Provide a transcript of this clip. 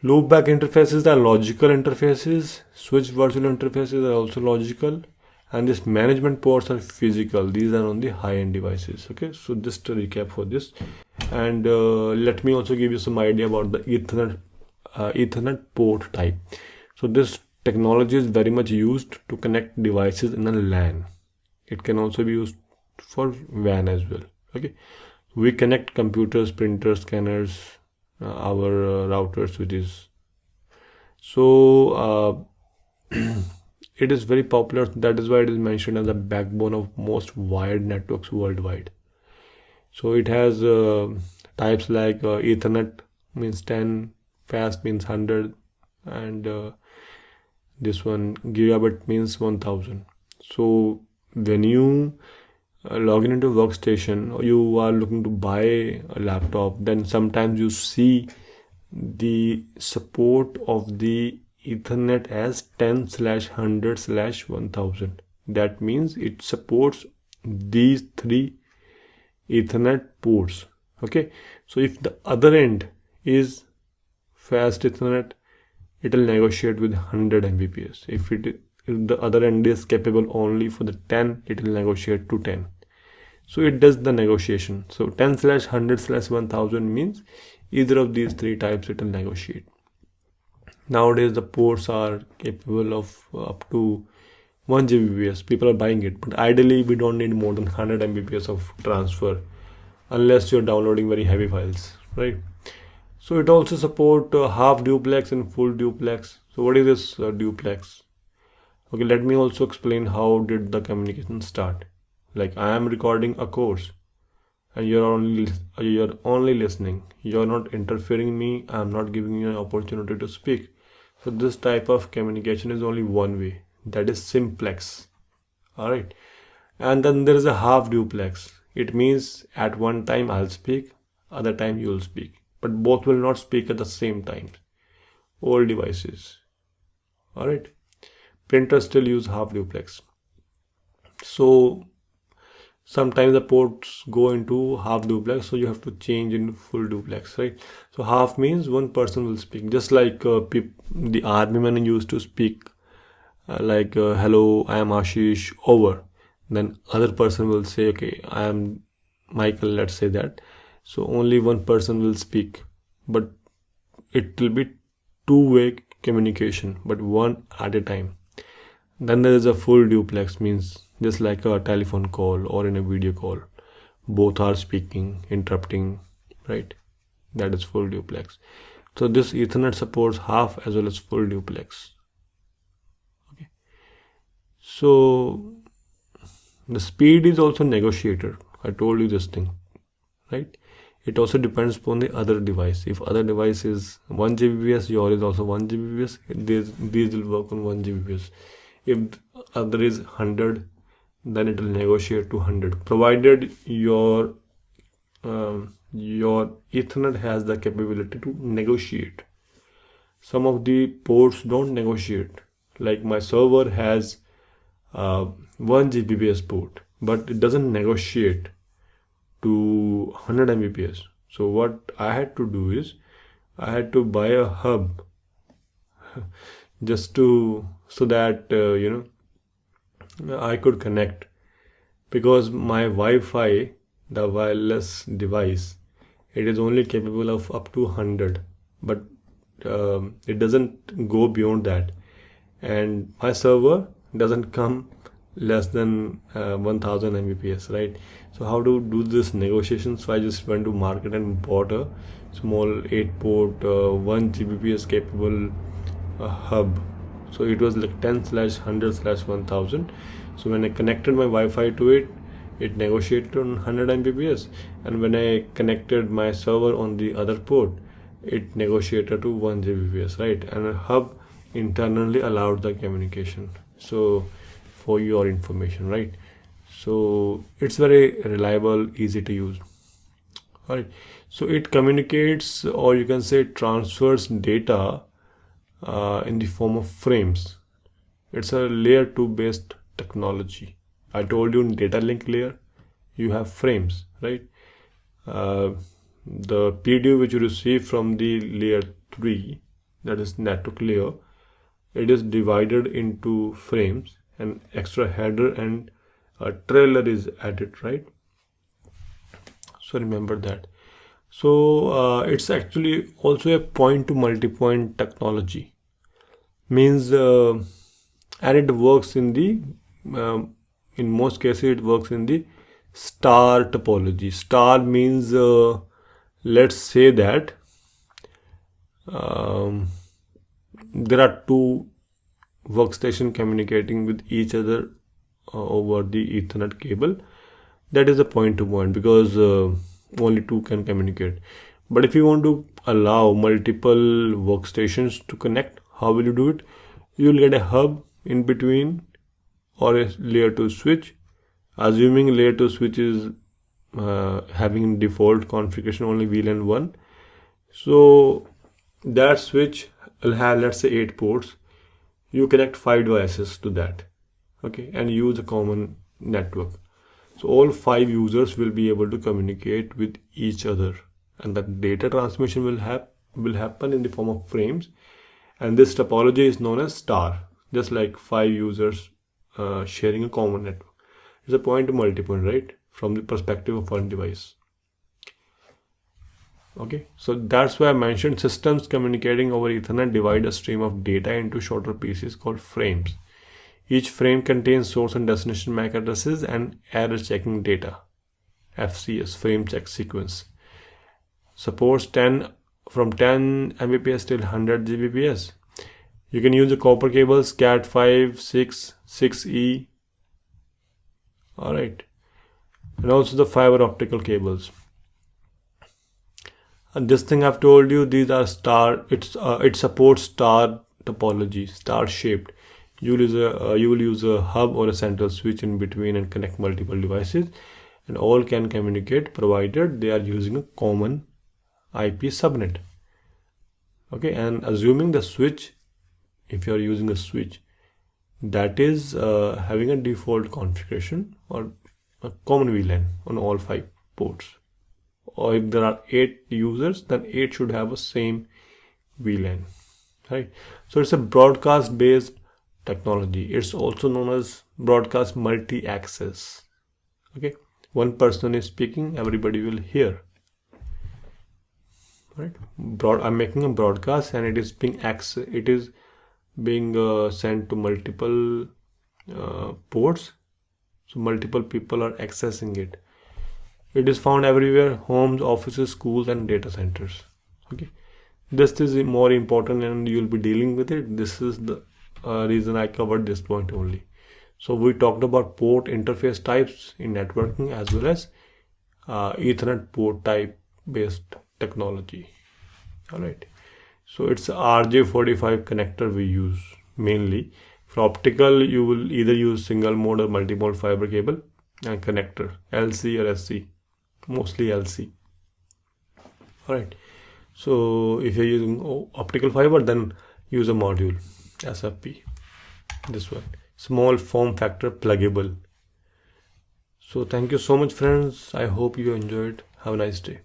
Loopback interfaces are logical interfaces. Switch virtual interfaces are also logical. And this management ports are physical. These are on the high-end devices. Okay, so just a recap for this. And let me also give you some idea about the Ethernet port type. So this technology is very much used to connect devices in a LAN. It can also be used for WAN as well. Okay, we connect computers, printers, scanners, our routers, switches. So it is very popular. That is why it is mentioned as the backbone of most wired networks worldwide. So it has types like Ethernet means 10, fast means 100, and this one gigabit means 1000. So when you log in into workstation, or you are looking to buy a laptop, then sometimes you see the support of the Ethernet as 10/100/1000. That means it supports these three Ethernet ports. Okay, so if the other end is fast Ethernet, it will negotiate with 100 Mbps. If the other end is capable only for the 10, it will negotiate to 10. So it does the negotiation. So 10/100/1000 means either of these three types it will negotiate. Nowadays the ports are capable of up to 1 Gbps. People are buying it, but ideally we don't need more than 100 Mbps of transfer unless you're downloading very heavy files, right? So it also support half duplex and full duplex. So what is this duplex? Okay, let me also explain how did the communication start. Like, I am recording a course and you're only listening. You're not interfering me. I'm not giving you an opportunity to speak. So this type of communication is only one way. That is simplex. All right. And then there is a half duplex. It means at one time I'll speak, other time you'll speak, but both will not speak at the same time. All devices. All right. Printers still use half duplex. So sometimes the ports go into half duplex, so you have to change into full duplex, right? So half means one person will speak, just like the army men used to speak like hello, I am Ashish, over. Then other person will say, okay, I am Michael, let's say that. So only one person will speak, but it will be two-way communication, but one at a time. Then there is a full duplex, means just like a telephone call or in a video call, both are speaking, interrupting, right? That is full duplex. So this Ethernet supports half as well as full duplex. Okay. So the speed is also negotiated. I told you this thing, right? It also depends upon the other device. If other device is 1 Gbps, yours is also 1 Gbps. These will work on 1 Gbps. If other is 100, then it will negotiate to 100, provided your Ethernet has the capability to negotiate. Some of the ports don't negotiate. Like my server has 1 Gbps port, but it doesn't negotiate to 100 Mbps. So what I had to do is I had to buy a hub just so that I could connect, because my Wi-Fi, the wireless device, it is only capable of up to 100, but it doesn't go beyond that, and my server doesn't come less than 1000 Mbps, right? So how to do this negotiation? So I just went to market and bought a small 8-port 1 Gbps capable hub. So it was like 10/100/1000. So when I connected my Wi-Fi to it, it negotiated on 100 Mbps, and when I connected my server on the other port, it negotiated to 1 Gbps, right? And a hub internally allowed the communication. So for your information, right? So it's very reliable, easy to use. All right. So it communicates, or you can say transfers data in the form of frames. It's a layer 2 based technology. I told you in data link layer you have frames, right? The PDF which you receive from the layer 3 that is network layer, it is divided into frames, and extra header and a trailer is added, right? So remember that. So it's actually also a point to multi-point technology, means and it works in the in most cases it works in the star topology. Star means let's say that there are two workstation communicating with each other over the Ethernet cable. That is a point to point, because only two can communicate. But if you want to allow multiple workstations to connect, how will you do it? You will get a hub in between or a layer 2 switch, assuming layer 2 switch is having default configuration only VLAN 1. So that switch will have, let's say, 8 ports. You connect 5 devices to that, okay, and use a common network. So all 5 users will be able to communicate with each other, and the data transmission will happen in the form of frames. And this topology is known as star, just like 5 users sharing a common network. It's a point to multipoint, right, from the perspective of one device. Okay, so that's why I mentioned systems communicating over Ethernet divide a stream of data into shorter pieces called frames. Each frame contains source and destination MAC addresses and error checking data, FCS, frame check sequence. Supports 10 from 10 Mbps till 100 Gbps. You can use the copper cables Cat5, 6, 6E. Alright, and also the fiber optical cables. And this thing I've told you, these are star. It supports star topology, star shaped. You will use a hub or a central switch in between and connect multiple devices, and all can communicate provided they are using a common IP subnet. Okay, and assuming the switch, if you are using a switch that is having a default configuration or a common VLAN on all 5 ports, or if there are 8 users, then 8 should have a same VLAN, right? So it's a broadcast based technology. It's also known as broadcast multi-access. Okay, one person is speaking, everybody will hear, right? I'm making a broadcast and it is being sent to multiple ports, so multiple people are accessing it. It is found everywhere: homes, offices, schools, and data centers. Okay, this is more important and you'll be dealing with it. This is the reason I covered this point only. So we talked about port interface types in networking as well as Ethernet port type based technology. All right, so it's RJ45 connector we use mainly. For optical, you will either use single mode or multi-mode fiber cable and connector, LC or SC, mostly LC. All right, so if you're using optical fiber, then use a module, SFP, this one, small form factor, pluggable. So thank you so much, friends. I hope you enjoyed. Have a nice day.